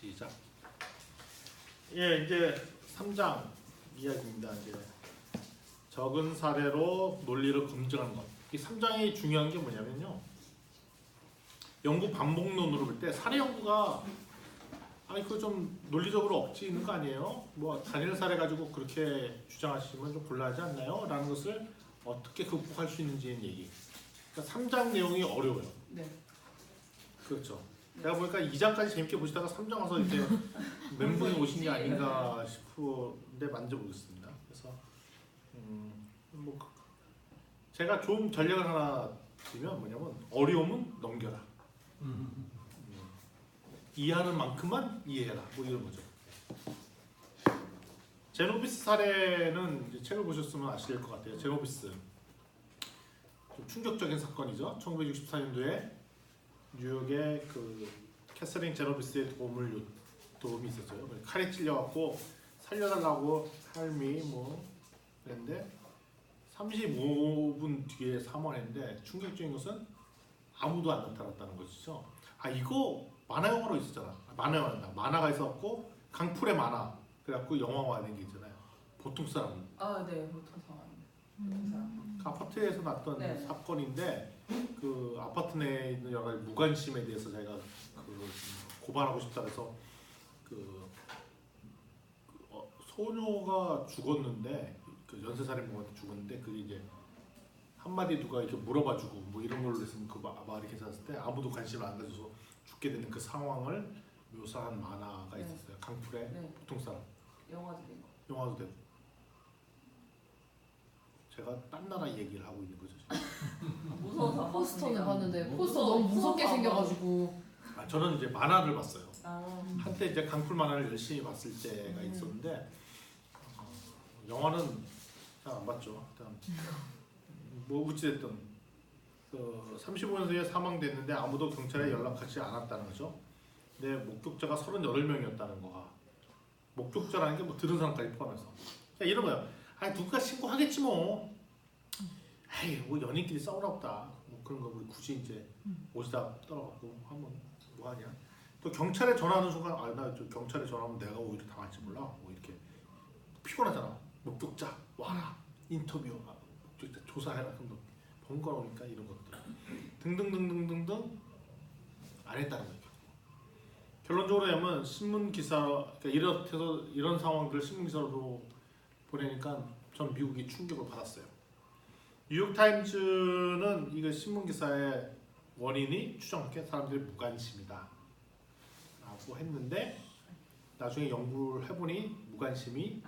시작. 예, 이제 3장 이야기입니다. 이제 적은 사례로 논리를 검증하는 것. 이 3장이 중요한 게 뭐냐면요. 연구 반복론으로 볼 때 사례 연구가 그 좀 논리적으로 억지 있는 거 아니에요? 뭐 단일 사례 가지고 그렇게 주장하시면 좀 곤란하지 않나요? 라는 것을 어떻게 극복할 수 있는지의 얘기. 그러니까 3장 내용이 어려워요. 네. 그렇죠. 내가 보니까 2장까지 재밌게 보시다가 3장 와서 이제 멘붕이 오신 게 아닌가 싶은데 만져보겠습니다. 그래서 뭐 제가 좋은 전략을 하나 드리면 뭐냐면 어려움은 넘겨라. 이해하는 만큼만 이해해라. 뭐 이런 거죠. 제노비스 사례는 이제 책을 보셨으면 아실 것 같아요. 제노비스 좀 충격적인 사건이죠. 1964년도에 뉴욕의 그 캐서린 제노비스의 도움이 있었어요. 칼에 찔려갖고 살려달라고 할미 뭐 그랬는데 35분 뒤에 사망했는데 충격적인 것은 아무도 안 나타났다는 것이죠. 이거 만화 영화로 있었잖아. 만화가 있었고 강풀의 만화 그래갖고 영화화된 게 있잖아요. 보통 사람. 네, 보통 사람. 그 아파트에서 났던 네. 사건인데 그 아파트 내에 있는 여러 가지 무관심에 대해서 자기가 그 고발하고 싶다 그래서 소녀가 죽었는데 그 연쇄살인범한테 죽었는데 그게 이제 한마디 누가 이렇게 물어봐주고 뭐 이런 걸로 했으면 그 말이 괜찮았을 때 아무도 관심을 안 가져서 죽게 되는 그 상황을 묘사한 만화가 있었어요. 강풀의 보통 사람. 영화도 되고. 제가 딴 나라 얘기를 하고 있는 거죠. 무서워서 포스터는 봤는데 포스터 너무 무섭게 생겨가지고. 저는 이제 만화를 봤어요. 한때 이제 강풀 만화를 열심히 봤을 때가 있었는데 영화는 잘 안 봤죠. 일단 뭐 어찌됐든 35년생에 사망됐는데 아무도 경찰에 연락하지 않았다는 거죠. 근데 목격자가 38명이었다는 거가 목격자라는 게 뭐 들은 사람까지 포함해서 이런 거야. 누가 신고하겠지 뭐. 뭐 연인끼리 싸우나 보다. 뭐 그런 거 우리 굳이 이제 오지다 떨어가고 하면 뭐 하냐. 또 경찰에 전화하는 순간 나 저 경찰에 전화하면 내가 오히려 당할지 몰라. 뭐 이렇게 피곤하잖아. 목격자 와라. 인터뷰 목격자 조사해라. 그럼 번거로우니까 이런 것들 등등등등등등 안 했다는 거예요. 결론적으로 하면 신문 기사 그러니까 이런 상황들을 신문 기사로 보내니까 전 미국이 충격을 받았어요. 뉴욕타임즈는 이거 신문 기사의 원인이 추정하기에 사람들이 무관심이다 라고 했는데 나중에 연구를 해보니 무관심이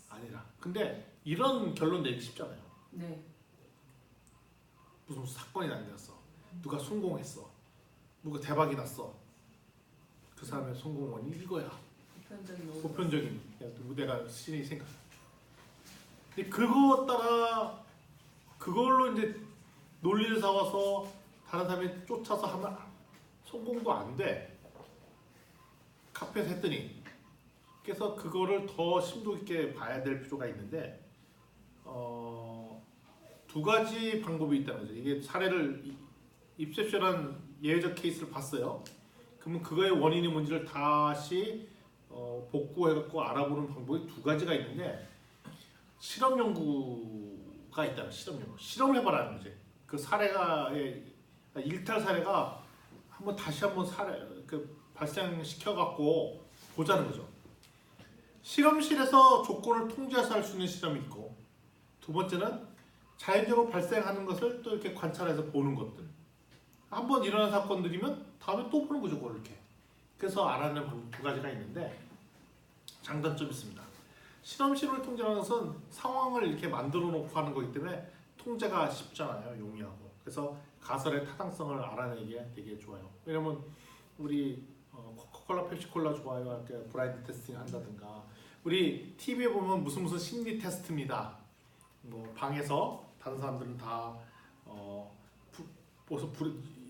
아니라. 근데 이런 결론 내기 쉽잖아요. 네. 무슨 사건이 난리났어. 누가 성공했어. 누가 대박이 났어. 그 사람의 성공 원인이 이거야. 보편적인 무대가 신이 생각. 근데 그거 따라 그걸로 이제 논리를 삼아서 다른 사람이 쫓아서 하면 성공도 안 돼. 카페에서 했더니. 그래서 그거를 더 심도 있게 봐야 될 필요가 있는데 두 가지 방법이 있다는 거죠. 이게 사례를 입셉션한 예외적 케이스를 봤어요. 그러면 그거의 원인이 뭔지를 다시 복구해갖고 알아보는 방법이 두 가지가 있는데 실험 연구가 있다는 실험을 해봐라는 거지. 그 사례가의 일탈 사례가 다시 한번 발생시켜갖고 보자는 거죠. 실험실에서 조건을 통제해서 할 수 있는 실험이 있고 두 번째는 자연적으로 발생하는 것을 또 이렇게 관찰해서 보는 것들. 한번 일어난 사건들이면 다음에 또 보는 거죠, 그걸 이렇게. 그래서 알아내는 방법 두 가지가 있는데 장단점이 있습니다. 실험실을 통제하는 것은 상황을 이렇게 만들어 놓고 하는 거기 때문에 통제가 쉽잖아요, 용이하고. 그래서 가설의 타당성을 알아내기에 되게 좋아요. 왜냐면 우리 코카콜라, 펩시콜라 좋아요, 브라인드 테스팅 한다든가 우리 TV에 보면 무슨 심리 테스트입니다. 뭐 방에서 다른 사람들은 다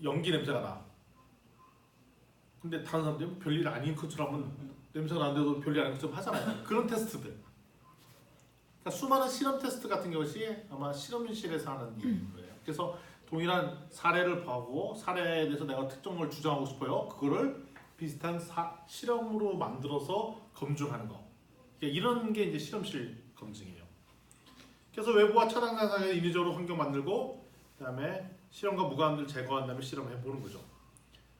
연기 냄새가 나. 근데 다른 사람들은 별일 아닌 것처럼 냄새가 나는데도 별일 아닌 것처럼 하잖아요. 그런 테스트들. 그러니까 수많은 실험 테스트 같은 것이 아마 실험실에서 하는 일인 거예요. 그래서 동일한 사례를 보고 사례에 대해서 내가 특정을 주장하고 싶어요. 그거를 비슷한 실험으로 만들어서 검증하는 거. 그러니까 이런 게 이제 실험실 검증이에요. 그래서 외부와 차단상 사이에 인위적으로 환경 만들고 그다음에 실험과 무관함을 제거한 다음에 실험해 보는 거죠.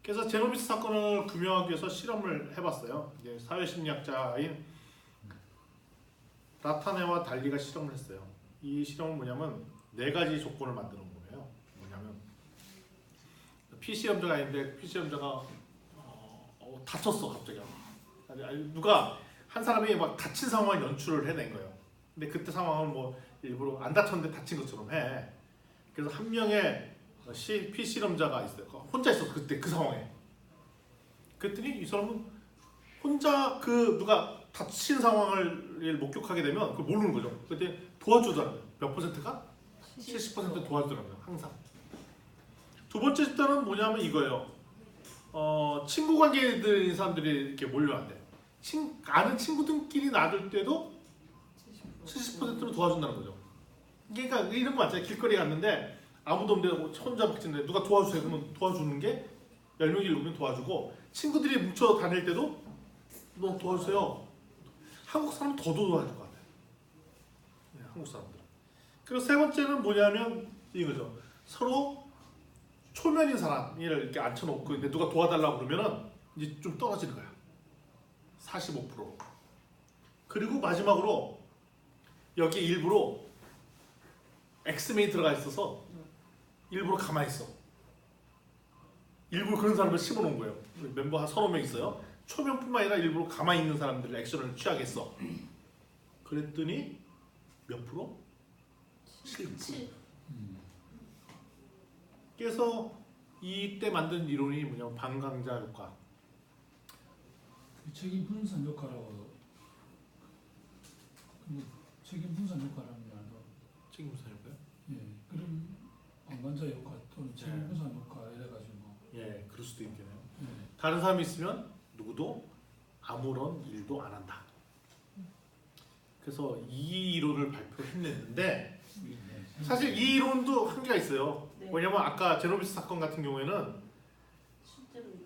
그래서 제노비스 사건을 규명하기 위해서 실험을 해봤어요. 이제 사회심리학자인 라타네와 달리가 실험을 했어요. 이 실험은 뭐냐면 4가지 조건을 만드는 거예요. 뭐냐면 피실험자가 있는데 피실험자가 다쳤어 갑자기. 아니, 누가 한 사람이 막 다친 상황을 연출을 해낸 거예요. 근데 그때 상황을 뭐 일부러 안 다쳤는데 다친 것처럼 해. 그래서 한 명의 피실험자가 있어요. 혼자 있었어 그때 그 상황에. 그랬더니 이 사람은 혼자 누가 다친 상황을 목격하게 되면 그걸 모르는 거죠. 그때 도와주더라고요. 몇 %가? 70% 도와주더라고요. 항상. 두 번째 집단은 뭐냐면 이거예요. 친구 관계들인 사람들이 이렇게 몰려왔대. 아는 친구들끼리 놔둘 때도 70%로 도와준다는 거죠. 그러니까 이런 거 맞잖아요. 길거리 갔는데 아무도 없는데 혼자 박진데 누가 도와주세요 그러면 도와주는 게 10명이 7명 도와주고 친구들이 뭉쳐 다닐 때도 너 도와주세요. 한국 사람은 더 도와줄 것 같아요. 네, 한국 사람들. 그리고 세 번째는 뭐냐면 이거죠. 서로 초면인 사람을 이렇게 앉혀놓고 근데 누가 도와달라고 그러면은 이제 좀 떨어지는 거야. 45%. 그리고 마지막으로 여기 일부러 엑스맨이 들어가 있어서 일부러 가만히 있어. 일부러 그런 사람을 심어놓은 거예요. 멤버 한 30명 있어요. 초면뿐만 아니라 일부러 가만히 있는 사람들 액션을 취하겠어. 그랬더니 몇 프로? 7%. 그래서 이때 만든 이론이 뭐냐면 반강자 효과. 책임 분산 효과라고. 책임 분산 효과라는 게 알고. 책임 분산 효과요? 예, 그럼 방관자 효과 또는 책임 분산 효과 이래가지고. 예, 그럴 수도 있겠네요. 예. 다른 사람이 있으면 누구도 아무런 일도 안 한다. 그래서 이 이론을 발표했는데 사실 이 이론도 한계가 있어요. 네. 왜냐면 아까 제노비스 사건 같은 경우에는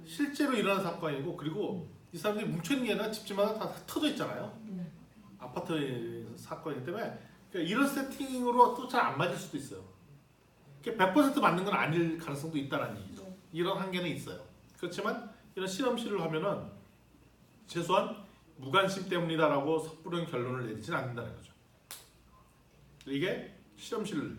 실제로 일어난 사건이고 그리고 이 사람들이 뭉쳐있는 게 아니라 집집마다 다 터져 있잖아요. 네. 아파트 사건이기 때문에 그러니까 이런 세팅으로 또 잘 안 맞을 수도 있어요. 100% 맞는 건 아닐 가능성도 있다는 얘기죠. 네. 이런 한계는 있어요. 그렇지만 이런 실험실을 하면은 최소한 무관심 때문이다라고 섣부른 결론을 내리진 않는다는 거죠. 이게 실험실.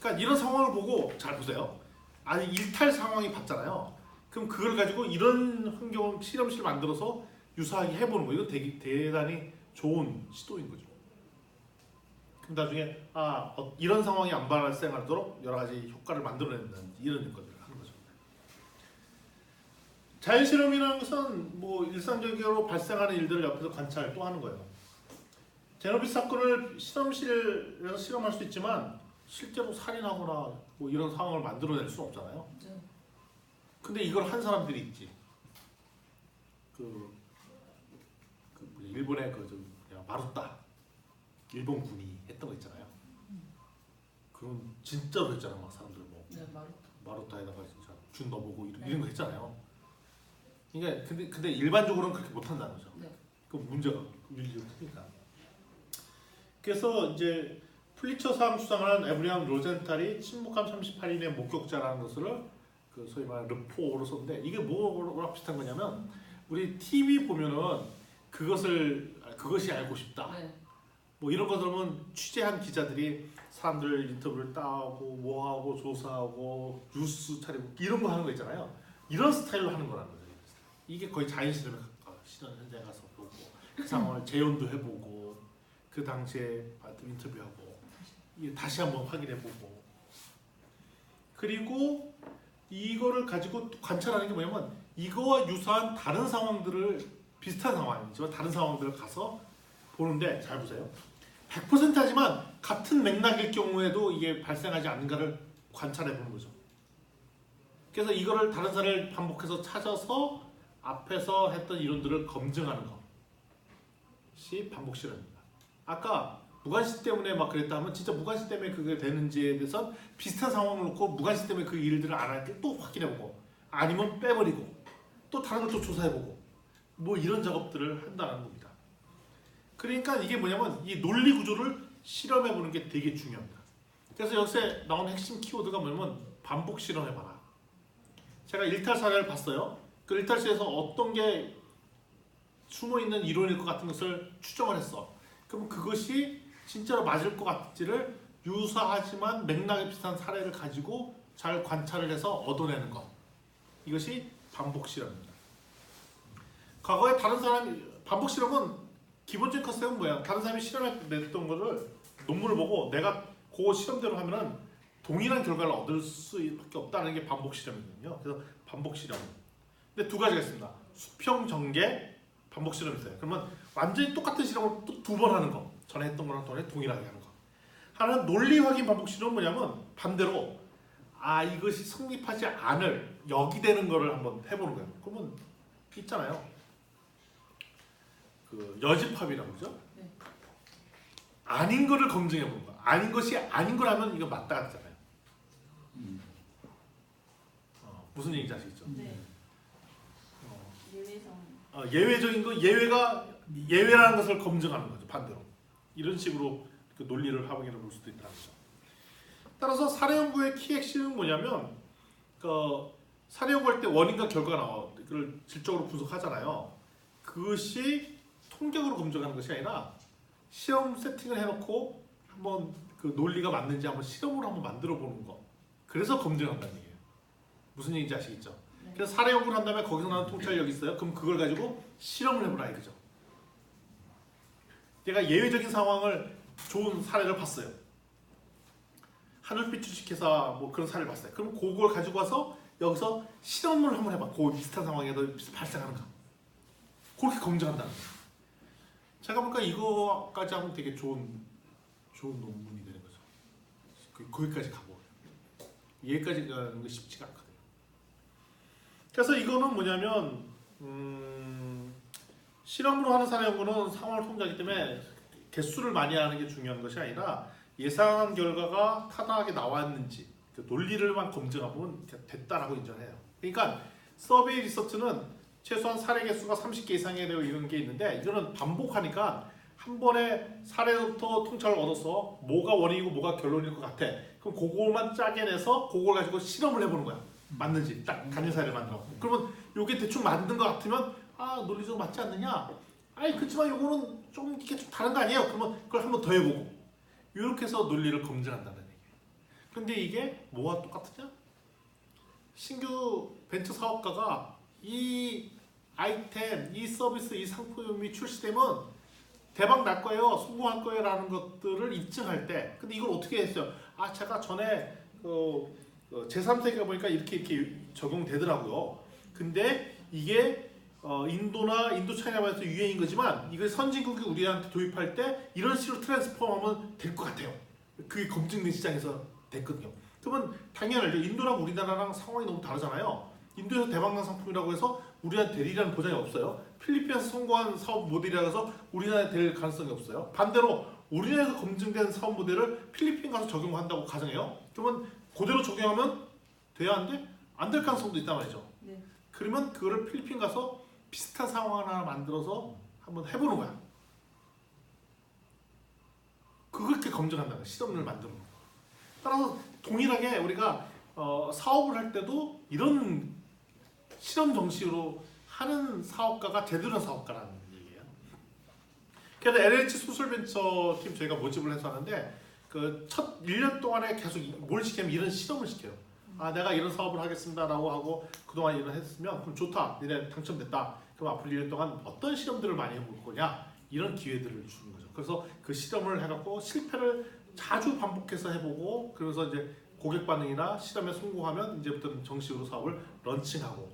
그러니까 이런 상황을 보고 잘 보세요. 아니 일탈 상황이 봤잖아요. 그럼 그걸 가지고 이런 환경 실험실 만들어서 유사하게 해보는 거 이거 되게 대단히 좋은 시도인 거죠. 그럼 나중에 이런 상황이 안 발생하도록 여러 가지 효과를 만들어낸다든지 이런 것들을 하는 거죠. 자연 실험이라는 것은 뭐 일상적으로 발생하는 일들을 옆에서 관찰 또 하는 거예요. 제노비스 사건을 실험실에서 실험할 수 있지만 실제로 살인하거나 뭐 이런 상황을 만들어낼 수 없잖아요. 네. 근데 이걸 한 사람들이 있지. 일본의 마루타 일본 군이 했던 거 있잖아요. 그건 진짜로 했잖아. 막 사람들 뭐 네, 마루타에다가 진짜 준 넣어보고 이런 거 했잖아요. 그러니까 근데 일반적으로는 그렇게 못 한다는 거죠. 네. 그 문제가 밀리고 크니까. 그래서 이제 플리처상 수상을 한 에브리엄 로젠탈이 침묵한 38인의 목격자라는 것을 그 소위 말하는 르포로 썼는데 이게 뭐랑 비슷한 거냐면 우리 TV 보면은 그것이 알고 싶다. 네. 뭐 이런 거 들으면 취재한 기자들이 사람들 인터뷰를 따고 뭐하고 조사하고 뉴스 차리고 이런 거 하는 거 있잖아요. 이런 스타일로 하는 거라는 거예요. 이게 거의 자연실험에 가까워. 실험 현장에 가서 보고 그 상황을 재연도 해보고 그 당시에 인터뷰하고 다시 한번 확인해보고 그리고 이거를 가지고 관찰하는 게 뭐냐면 이거와 유사한 다른 상황들을 비슷한 상황이지만 다른 상황들을 가서 보는데 잘 보세요. 100% 하지만 같은 맥락일 경우에도 이게 발생하지 않는가를 관찰해 보는 거죠. 그래서 이거를 다른 사례를 반복해서 찾아서 앞에서 했던 이론들을 검증하는 것이 반복 실험입니다. 아까 무관심 때문에 막 그랬다 하면 진짜 무관심 때문에 그게 되는지에 대해서 비슷한 상황을 놓고 무관심 때문에 그 일들을 안 할 때 또 확인해보고 아니면 빼버리고 또 다른 걸 또 조사해보고 뭐 이런 작업들을 한다는 겁니다. 그러니까 이게 뭐냐면 이 논리 구조를 실험해보는 게 되게 중요합니다. 그래서 여기서 나오는 핵심 키워드가 뭐냐면 반복 실험해봐라. 제가 일탈 사례를 봤어요. 그 일탈시에서 어떤 게 숨어있는 이론일 것 같은 것을 추정을 했어. 그럼 그것이 진짜로 맞을 것 같지를 유사하지만 맥락이 비슷한 사례를 가지고 잘 관찰을 해서 얻어내는 것. 이것이 반복 실험입니다. 과거에 다른 사람이 반복 실험은 기본적인 컨셉은 뭐야? 다른 사람이 실험했던 거를 논문을 보고 내가 그 실험대로 하면은 동일한 결과를 얻을 수밖에 없다는 게 반복 실험이거든요. 그래서 반복 실험. 근데 두 가지가 있습니다. 수평 전개 반복 실험이 있어요. 그러면 완전히 똑같은 실험을 또 두 번 하는 거. 전에 했던 거랑 동일하게 하는 거. 하나는 논리 확인 반복 실험은 뭐냐면 반대로 아 이것이 성립하지 않을 역이되는 거를 한번 해보는 거예요. 그러면 있잖아요. 그 여집합이라고 그러죠? 네. 아닌 거를 검증해 보는 거야. 아닌 것이 아닌 거라면 이거 맞다 같잖아요. 무슨 얘기인지 아시겠죠? 네. 어, 예외상. 예외적인 거 예외가 예외라는 것을 검증하는 거죠. 반대로 이런 식으로 그 논리를 활용해 볼 수도 있다는 거죠. 따라서 사례 연구의 키 핵심은 뭐냐면 그 사례 연구할 때 원인과 결과가 나와 그걸 질적으로 분석하잖아요. 그것이 통계적으로 검증하는 것이 아니라 시험 세팅을 해놓고 한번 그 논리가 맞는지 한번 실험으로 한번 만들어 보는 거. 그래서 검증한다는 얘기예요. 무슨 얘기인지 아시겠죠? 네. 그래서 사례 연구를 한 다음에 거기서 나는 통찰력이 있어요. 그럼 그걸 가지고 실험을 해보라 이거죠. 제가 예외적인 상황을 좋은 사례를 봤어요. 하늘빛 주식회사 뭐 그런 사례를 봤어요. 그럼 그걸 가지고 와서 여기서 실험을 한번 해봐. 그 비슷한 상황에도 발생하는가. 그렇게 검증한다는 거예요. 제가 보니까 이거까지 하면 되게 좋은 논문이 되는 거죠. 거기까지 가고 여기까지 가는 게 쉽지가 않거든요. 그래서 이거는 뭐냐면 실험으로 하는 사례 연구는 상황을 통제하기 때문에 개수를 많이 하는 게 중요한 것이 아니라 예상한 결과가 타당하게 나왔는지 그 논리를만 검증하면 됐다라고 인정해요. 그러니까 서베이 리서치는 최소한 사례 개수가 30개 이상이 되어 이런 게 있는데 이거는 반복하니까 한 번에 사례부터 통찰을 얻어서 뭐가 원인이고 뭐가 결론일 것 같아. 그럼 그거만 짜게 내서 그걸 가지고 실험을 해보는 거야. 맞는지 딱 단일 사례를 만들어. 그러면 이게 대충 맞는 것 같으면 아 논리적으로 맞지 않느냐? 아니 그렇지만 이거는 좀 이게 좀 다른 거 아니에요? 그러면 그걸 한 번 더 해보고 이렇게 해서 논리를 검증한다는 얘기예요. 근데 이게 뭐와 똑같으냐? 신규 벤처 사업가가 이 아이템, 이 서비스, 이 상품이 출시되면 대박 날 거예요, 성공할 거예요 라는 것들을 입증할 때 근데 이걸 어떻게 했어요? 아 제가 전에 제3세기가 보니까 이렇게 적용되더라고요. 근데 이게 인도나 인도 차이나에서 유행인 거지만 이걸 선진국이 우리한테 도입할 때 이런 식으로 트랜스폼하면 될 것 같아요. 그게 검증된 시장에서 됐거든요. 그러면 당연하죠. 인도랑 우리나라랑 상황이 너무 다르잖아요. 인도에서 대박난 상품이라고 해서 우리한테 되리라는 보장이 없어요. 필리핀에서 성공한 사업 모델이라고 해서 우리나라에 될 가능성이 없어요. 반대로 우리나라에서 검증된 사업 모델을 필리핀 가서 적용한다고 가정해요. 그러면 그대로 적용하면 돼야 안 돼? 안 될 가능성도 있단 말이죠. 네. 그러면 그거를 필리핀 가서 비슷한 상황을 하나 만들어서 한번 해보는 거야. 그렇게 검증한다는 거야. 실험을 만드는 거야. 따라서 동일하게 우리가 사업을 할 때도 이런 실험 정식으로 하는 사업가가 제대로 한 사업가라는 얘기예요. 그래서 LH 수술벤처 팀 저희가 모집을 해서 하는데 그 첫 1년 동안에 계속 뭘 시키냐면 이런 실험을 시켜요. 아 내가 이런 사업을 하겠습니다라고 하고 그동안 이런 했으면 그럼 좋다. 니네 당첨됐다. 그럼 앞으로 1년 동안 어떤 실험들을 많이 해볼 거냐 이런 기회들을 주는 거죠. 그래서 그 실험을 해갖고 실패를 자주 반복해서 해보고 그래서 이제 고객 반응이나 실험에 성공하면 이제부터는 정식으로 사업을 런칭하고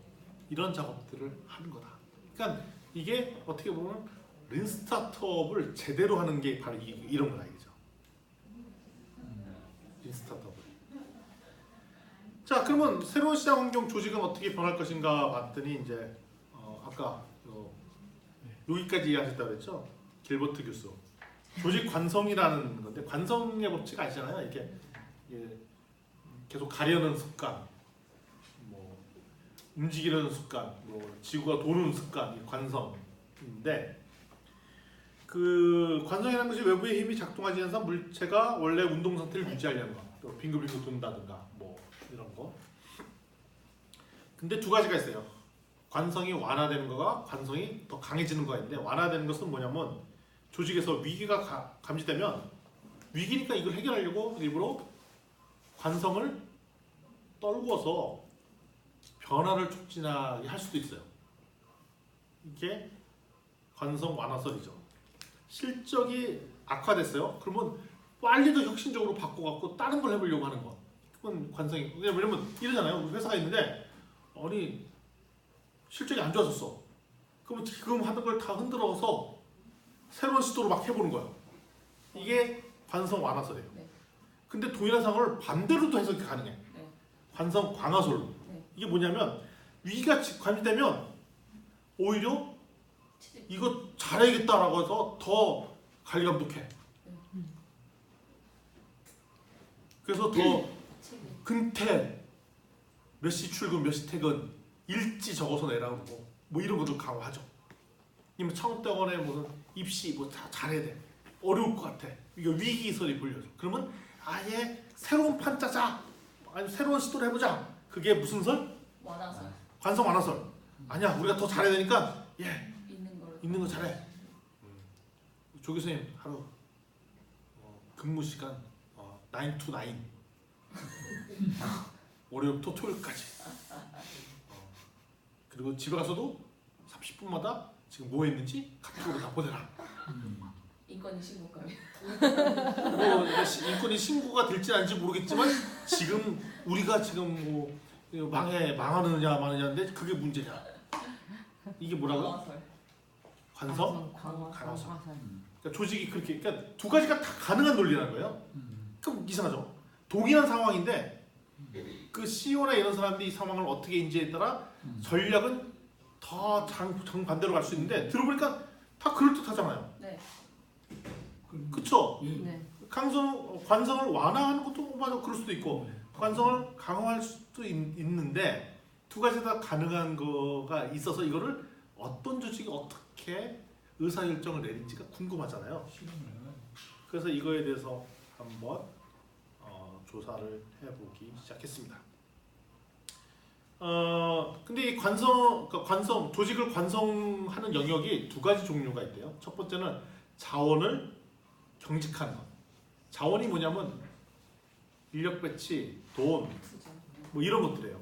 이런 작업들을 하는 거다. 그러니까 이게 어떻게 보면 린 스타트업을 제대로 하는 게 바로 이런 거다 이거죠. 린 스타트업을. 자 그러면 새로운 시장 환경 조직은 어떻게 변할 것인가 봤더니 이제 아까 여기까지 이해하셨다고 그랬죠? 길버트 교수. 조직 관성이라는 건데 관성의 법칙 아시잖아요. 이렇게 계속 가려는 습관, 뭐 움직이는 습관, 뭐 지구가 도는 습관, 이 관성인데 그 관성이라는 것이 외부의 힘이 작동하지 않는 물체가 원래 운동 상태를 유지하려는 거, 또 빙글빙글 돈다든가 뭐 이런 거. 근데 두 가지가 있어요. 관성이 완화되는 거가 관성이 더 강해지는 거가 있는데 완화되는 것은 뭐냐면 조직에서 위기가 감지되면 위기니까 이걸 해결하려고 일부러 관성을 떨구어서 변화를 촉진하게 할 수도 있어요. 이게 관성 완화설이죠. 실적이 악화됐어요. 그러면 빨리 더 혁신적으로 바꿔갖고 다른 걸 해보려고 하는 거. 그건 관성이. 왜냐면 이러잖아요. 우리 회사가 있는데 아니 실적이 안 좋아졌어. 그러면 지금 하던 걸 다 흔들어서 새로운 시도로 막 해보는 거야. 이게 관성 완화설이에요. 네. 근데 동일한 상황을 반대로도 해석이 가능해. 네. 관성 강화설로. 네. 이게 뭐냐면 위기가 감지되면 오히려 이거 잘해야겠다라고 해서 더 관리 감독해. 그래서 더 근태 몇 시 출근 몇 시 퇴근 일지 적어서 내라고 그러고 뭐 이런 것도 강화하죠. 이면 창업대원에 무슨 입시 뭐 다 잘해야 돼. 어려울 것 같아. 이거 위기설이 불려져. 그러면 아예 새로운 판 짜자. 아니 새로운 시도를 해보자. 그게 무슨 설? 완화설. 관성 완화설. 아니야 우리가 더 잘해야 되니까 예 있는 거를. 있는 거 잘해. 조 교수님 하루 근무 시간 9 to 9 월요일부터 토요일까지. 그리고 집에 가서도 30분마다 지금 뭐 했는지 카톡으로 다 보내라. 인권위 신고감이. 뭐 인권이 신고가 될지 아닌지 모르겠지만 지금 우리가 지금 뭐 망하느냐 마느냐인데 그게 문제냐. 이게 뭐라고요? 완화설. 관성 강화. 강화설. 그러니까 조직이 그렇게 그러니까 두 가지가 다 가능한 논리라는 거예요. 그럼 이상하죠. 동일한 상황인데 그 CEO나 이런 사람들이 이 상황을 어떻게 인지에 따라 전략은 다 정반대로 갈 수 있는데 들어보니까 다 그럴듯하잖아요. 네. 그쵸? 네. 관성을 완화하는 것도 맞아 그럴 수도 있고 관성을 강화할 수도 있는데 두 가지 다 가능한 거가 있어서 이거를 어떤 조직이 어떻게 의사결정을 내릴지가 궁금하잖아요. 그래서 이거에 대해서 한번 조사를 해보기 시작했습니다. 근데 이 관성 조직을 관성하는 영역이 두 가지 종류가 있대요. 첫 번째는 자원을 경직하는 것. 자원이 뭐냐면 인력 배치, 돈, 투자. 뭐 이런 것들이에요.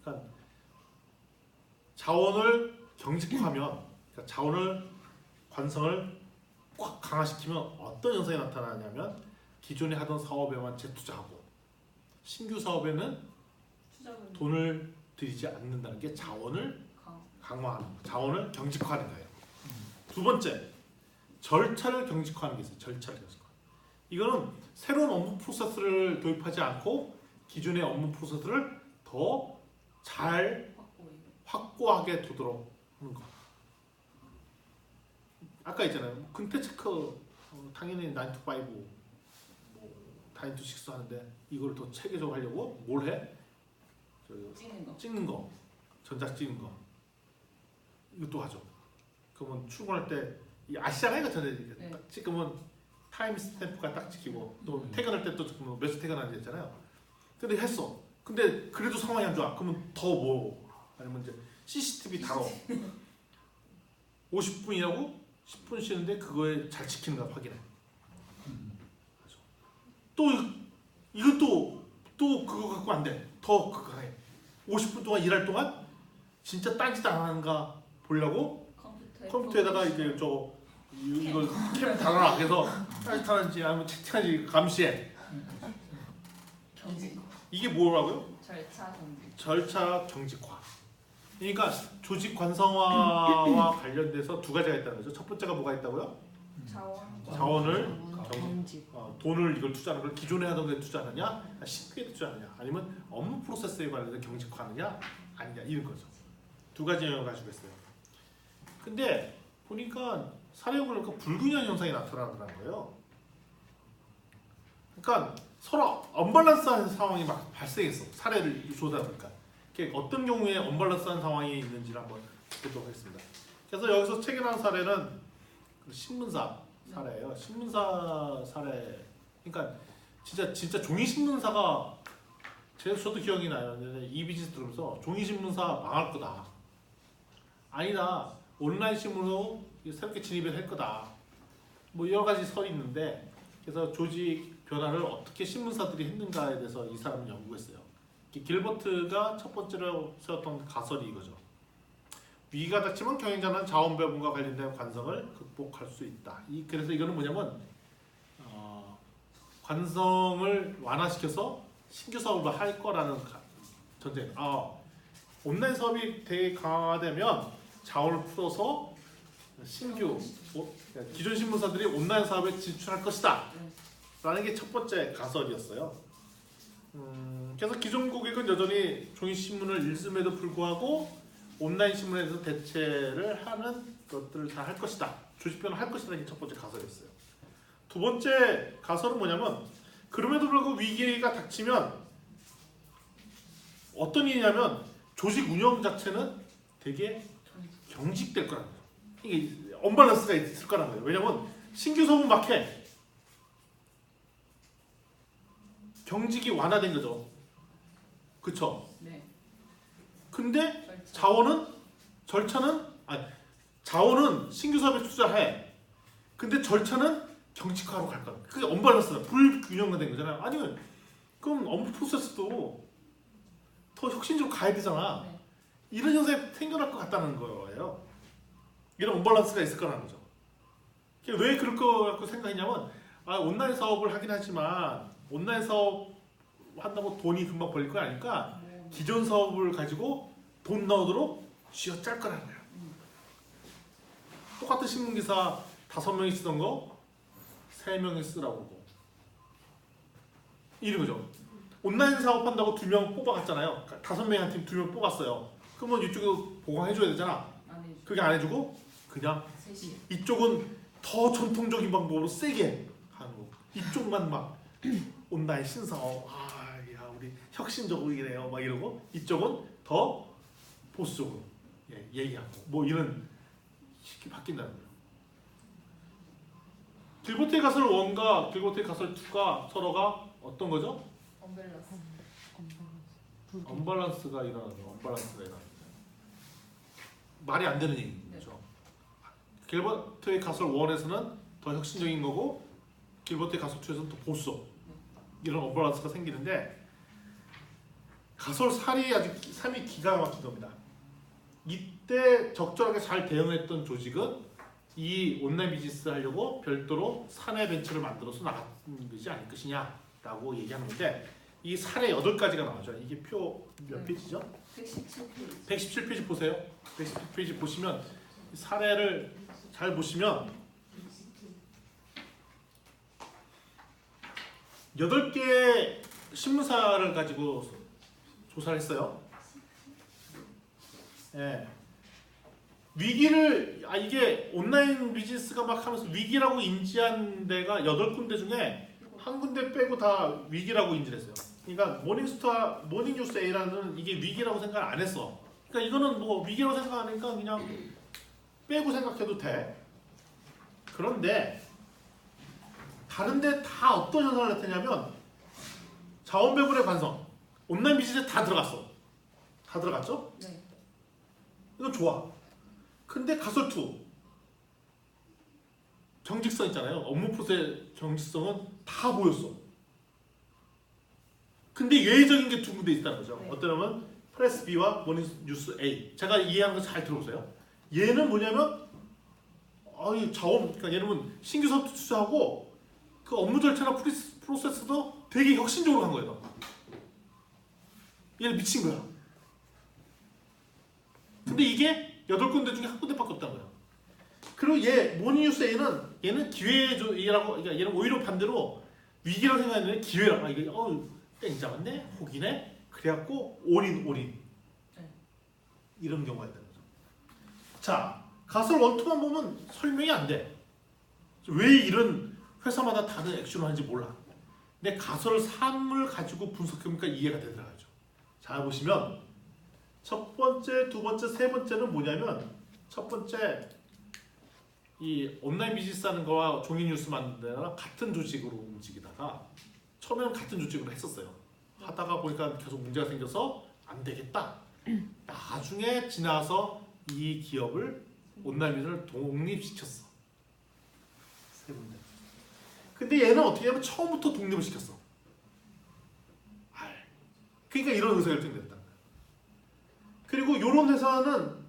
그러니까 자원을 경직하면, 그러니까 자원을 관성을 꽉 강화시키면 어떤 현상이 나타나냐면 기존에 하던 사업에만 재투자하고 신규 사업에는 투자금. 돈을 들이지 않는다는 게 자원을 강화하는 거, 자원을 경직화하는 거예요. 두 번째, 절차를 경직화하는 게 있어요. 절차를 경직화. 이거는 새로운 업무 프로세스를 도입하지 않고 기존의 업무 프로세스를 더 잘 확고하게 두도록 하는 거. 아까 있잖아요. 근태 체크 당연히 9 to 5, 뭐 9 to 6 하는데 이걸 더 체계적으로 하려고 뭘 해? 찍는 거, 전자 찍는 거. 이것도 하죠. 그러면 출근할 때 아시잖아요, 그 전에 네. 딱 찍으면 타임 스탬프가 딱 찍히고 또 퇴근할 때 또 몇 시 퇴근하는지 했잖아요. 근데 했어. 근데 그래도 상황이 안 좋아. 그러면 더 뭐 아니면 이제 CCTV 달어. 50분이라고 10분 쉬는데 그거에 잘 지키는가 확인해. 또 이것도 또 그거 갖고 안 돼. 더 그거 해. 50분 동안 일할 동안 진짜 딴짓 안 하는가 보려고 컴퓨터에다가 이제 이걸 캠 달아놔. 그래서 딴짓하는지 아니면 채팅하는지 감시해. 경직. 이게 뭐라고요? 절차 경직. 절차 경직화. 그러니까 조직 관성화와 관련돼서 두 가지가 있다는 거죠. 첫 번째가 뭐가 있다고요? 자원을 경직. 돈을 이걸 투자하는 걸 기존에 하던 데 투자하느냐, 신규에 투자하느냐, 아니면 업무 프로세스에 관련해서 경직화하느냐, 아니냐 이런 거죠. 두 가지 영역을 가지고 있어요. 근데 보니까 사례용을 보니까 불균형 현상이 나타나더라는 거예요. 그러니까 서로 언밸런스한 상황이 막 발생했어. 사례를 조사하니까 이렇게 어떤 경우에 언밸런스한 상황이 있는지를 한번 보도록 하겠습니다. 그래서 여기서 책에 나온 사례는 그 신문사 사례예요. 신문사 사례. 그러니까 진짜 종이 신문사가 저도 기억이 나요. 근데 이 비즈니스 들으면서 종이 신문사 망할 거다. 아니다. 온라인 신문으로 새롭게 진입을 할 거다. 뭐 여러 가지 설이 있는데 그래서 조직 변화를 어떻게 신문사들이 했는가에 대해서 이 사람은 연구했어요. 길버트가 첫 번째로 세웠던 가설이 이거죠. 위기가 닥치면 경영자는 자원 배분과 관련된 관성을 극복할 수 있다. 그래서 이거는 뭐냐면 관성을 완화시켜서 신규 사업을 할 거라는 전제. 온라인 사업이 되게 강화되면 자원을 풀어서 신규 기존 신문사들이 온라인 사업에 진출할 것이다. 라는 게 첫 번째 가설이었어요. 그래서 기존 고객은 여전히 종이 신문을 읽음에도 불구하고 온라인 신문에서 대체를 하는 것들을 다 할 것이다. 조직 변화 할 것이라는 게 첫 번째 가설이었어요. 두 번째 가설은 뭐냐면 그럼에도 불구하고 위기가 닥치면 어떤 일이냐면 조직 운영 자체는 되게 경직될 거라는 거예요. 이게 언밸런스가 있을 거라는 거예요. 왜냐면 신규 사업은 막해. 경직이 완화된 거죠. 그쵸? 네. 근데 자원은 신규 사업에 투자해. 근데 절차는 경직화로 갈 거야. 그게 언밸런스다. 불균형화 된 거잖아요. 아니면 그럼 업무 프로세스도 더 혁신적으로 가야 되잖아. 네. 이런 현상이 생겨날 것 같다는 거예요. 이런 언밸런스가 있을 거라는 거죠. 왜 그럴 거 갖고 생각했냐면 온라인 사업을 하긴 하지만 온라인 사업 한다고 돈이 금방 벌릴 거 아니까 기존 사업을 가지고 돈 나오도록 쥐어짤 거라는 거예요. 똑같은 신문기사 5명이 쓰던 거 3명이 쓰라고 그러고 이런 거죠. 온라인 사업한다고 2명 뽑아갔잖아요. 5명이 한 팀 2명 뽑았어요. 그러면 이쪽에 보강해줘야 되잖아. 그게 안 해주고 그냥 셋이. 이쪽은 더 전통적인 방법으로 세게 하는 거. 이쪽만 막 온라인 신사업 야 우리 혁신적으로 이래요 막 이러고 이쪽은 더 보수적으로 얘기하고 뭐 이런 쉽게 바뀐다는 거예요. 길버트의 가설 1과 길버트의 가설 2가 서로가 어떤 거죠? 언밸런스. 언밸런스가 일어나죠. 말이 안 되는 얘기죠. 길버트의 가설 1에서는 더 혁신적인 거고 길버트의 가설 2에서는 더 보수. 이런 언밸런스가 생기는데 가설 3이 기가 막힌 겁니다. 이때 적절하게 잘 대응했던 조직은 이 온라인 비즈니스 하려고 별도로 사내 벤처를 만들어서 나가지 않을 것이냐라고 얘기하는데 이 사례 8가지가 나오죠. 이게 표 몇 페이지죠? 117페이지. 117페이지 보세요. 117페이지 보시면 사례를 잘 보시면 8개의 신문사를 가지고 조사를 했어요. 위기를 이게 온라인 비즈니스가 막 하면서 위기라고 인지한 데가 8군데 중에 한 군데 빼고 다 위기라고 인지를 했어요. 그러니까 모닝뉴스 A라는 이게 위기라고 생각 안 했어. 그러니까 이거는 뭐 위기라고 생각하니까 그냥 빼고 생각해도 돼. 그런데 다른데 다 어떤 현상을 나타내냐면 자원 배분의 관성, 온라인 비즈니스에 다 들어갔어. 다 들어갔죠? 네. 이거 좋아. 근데 가설 2 정직성 있잖아요. 업무 프로세스 정직성은 다 보였어. 근데 예외적인 게 2군데 있다는 거죠. 네. 어떠냐면 프레스 B와 모닝뉴스 A. 제가 이해하는 거 잘 들어보세요. 얘는 뭐냐면 자원, 그러니까 얘는 신규 사업도 투자하고 그 업무 절차나 프로세스도 되게 혁신적으로 한 거예요. 얘는 미친 거야. 근데 이게 8군데 중에 한 군데밖에 없다는 거야. 그리고 모닝뉴스 A는 얘는 기회라고, 그러니까 얘는 오히려 반대로 위기라고 생각했는데 기회라. 이게 땡 잡았네, 혹이네. 그래갖고 올인. 네. 이런 경우가 있다는 거죠. 자, 가설 1, 2만 보면 설명이 안 돼. 왜 이런 회사마다 다른 액션을 하는지 몰라. 근데 가설 3을 가지고 분석해보니까 이해가 되더라고요. 자, 보시면 첫 번째, 두 번째, 세 번째는 뭐냐면 첫 번째 이 온라인 비즈니스 하는 거와 종이 뉴스 만드는 거랑 같은 조직으로 움직이다가 처음에는 같은 조직으로 했었어요. 하다가 보니까 계속 문제가 생겨서 안 되겠다. 나중에 지나서 이 기업을 온라인 비즈니스를 독립시켰어. 세 번째. 근데 얘는 어떻게 하면 처음부터 독립을 시켰어. 그러니까 이런 의사결정이 됐다. 그리고 이런 회사는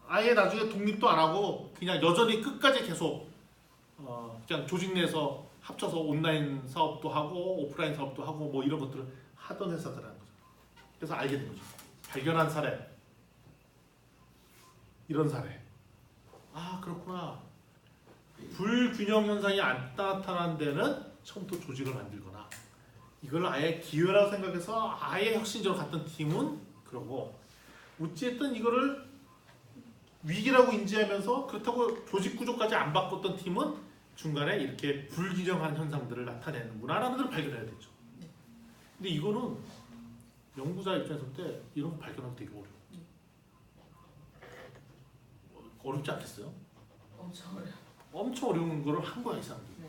아예 나중에 독립도 안 하고 그냥 여전히 끝까지 계속 그냥 조직 내에서 합쳐서 온라인 사업도 하고 오프라인 사업도 하고 뭐 이런 것들을 하던 회사들이라는 거죠. 그래서 알게 된 거죠. 발견한 사례. 이런 사례. 아 그렇구나. 불균형 현상이 안 나타난 데는 처음부터 조직을 만들거나 이걸 아예 기회라고 생각해서 아예 혁신적으로 갔던 팀은 그러고 어찌됐든 이거를 위기라고 인지하면서 그렇다고 조직 구조까지 안 바꿨던 팀은 중간에 이렇게 불균형한 현상들을 나타내는구나라는 걸 발견해야 되죠. 근데 이거는 연구자 입장에서 볼 때 이런 거 발견하기 되게 어려워. 어렵지 않겠어요? 엄청 어려워. 엄청 어려운 거를 한 거야 이 사람들이. 네.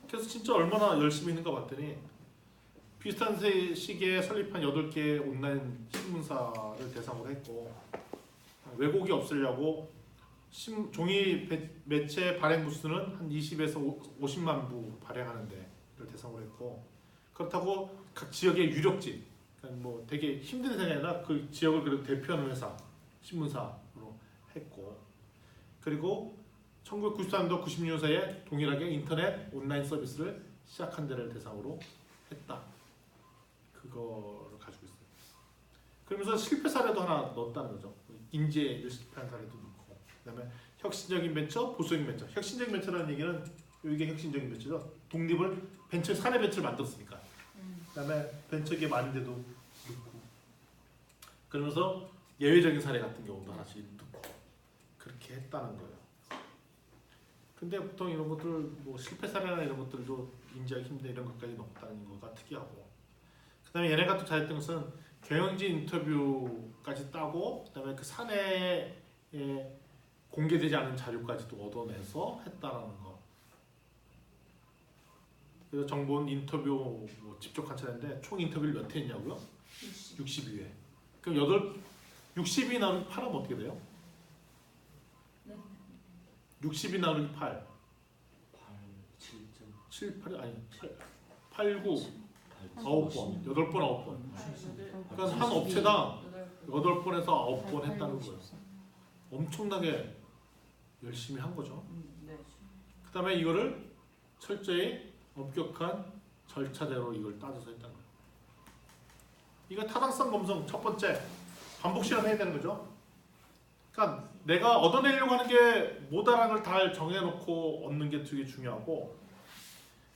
그래서 진짜 얼마나 열심히 했는가 봤더니 비슷한 시기에 설립한 8개의 온라인 신문사를 대상으로 했고 왜곡이 없으려고 종이 매체 발행 부수는 한 20에서 50만 부 발행하는 데를 대상으로 했고 그렇다고 각 지역의 유력지 그러니까 뭐 되게 힘든 회사가 아니라 그 지역을 그래도 대표하는 회사 신문사로 했고 그리고 1993년도 96년사에 동일하게 인터넷 온라인 서비스를 시작한 데를 대상으로 했다. 그거를 가지고 있어요. 그러면서 실패 사례도 하나 넣었다는 거죠. 인재를 실패한 사례도 넣고 그다음에 혁신적인 벤처, 보수적인 벤처. 혁신적인 벤처라는 얘기는 이게 혁신적인 벤처죠. 독립을 벤처, 사내 벤처를 만들었으니까. 그다음에 벤처기에 많은 데도 넣고 그러면서 예외적인 사례 같은 경우도 하나씩 넣고 그렇게 했다는 거예요. 근데 보통 이런 것들 뭐 실패 사례나 이런 것들도 인지하기 힘든 이런 것까지 넣었다는 거가 특이하고 그다음에 얘네가 또 잘했던 것은 경영진 인터뷰까지 따고 그다음에 그 사내에 공개되지 않은 자료까지도 얻어내서 했다라는 거. 그래서 정보원 인터뷰 뭐 직접 관찰했는데 총 인터뷰를 몇 회 했냐고요? 62회. 그럼 60이 나누기 8하면 어떻게 돼요? 네. 60이 나누기 8. 7, 8, 아니 8, 9, 9번, 8번, 9번. 그러니까 한 업체당 8번에서 9번 했다는 거예요. 엄청나게 열심히 한 거죠. 네. 그 다음에 이거를 철저히 엄격한 절차대로 이걸 따져서 했다는 거예요. 이거 타당성 검증 첫 번째 반복 실험해야 되는 거죠. 그러니까 내가 얻어내려고 하는 게 뭐다라는 걸 다 정해놓고 얻는 게 되게 중요하고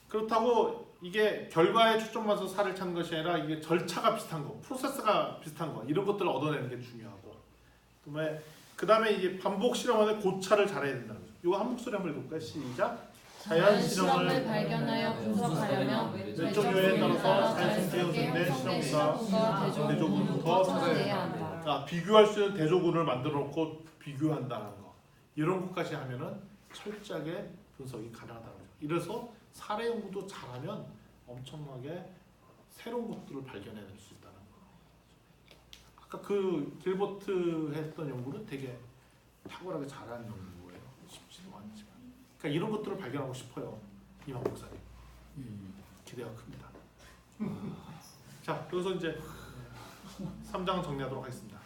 그렇다고 이게 결과에 초점해서 살을 찾는 것이 아니라 이게 절차가 비슷한 거, 프로세스가 비슷한 거 이런 것들을 얻어내는 게 중요하고 그 다음에 이제 반복 실험하는 고찰을 잘해야 된다는 거죠. 이거 한 목소리 한번 읽어볼까요? 시작. 자연 실험을 발견하여 분석하려면 외적 요인에 따라서 자연스럽게 형성된 실험과 대조군부터 찾아야 한다. 그러니까 비교할 수 있는 대조군을 만들어 놓고 비교한다는 거. 이런 것까지 하면은 철저하게 분석이 가능하다는 거죠. 이래서 사례 연구도 잘하면 엄청나게 새로운 것들을 발견해낼 수 있다는 거. 아까 그 길버트 했던 연구는 되게 탁월하게 잘하는 연구예요. 쉽지도 않지만. 그러니까 이런 것들을 발견하고 싶어요. 이만 목사님. 기대가 큽니다. 자, 여기서 이제 3장은 정리하도록 하겠습니다.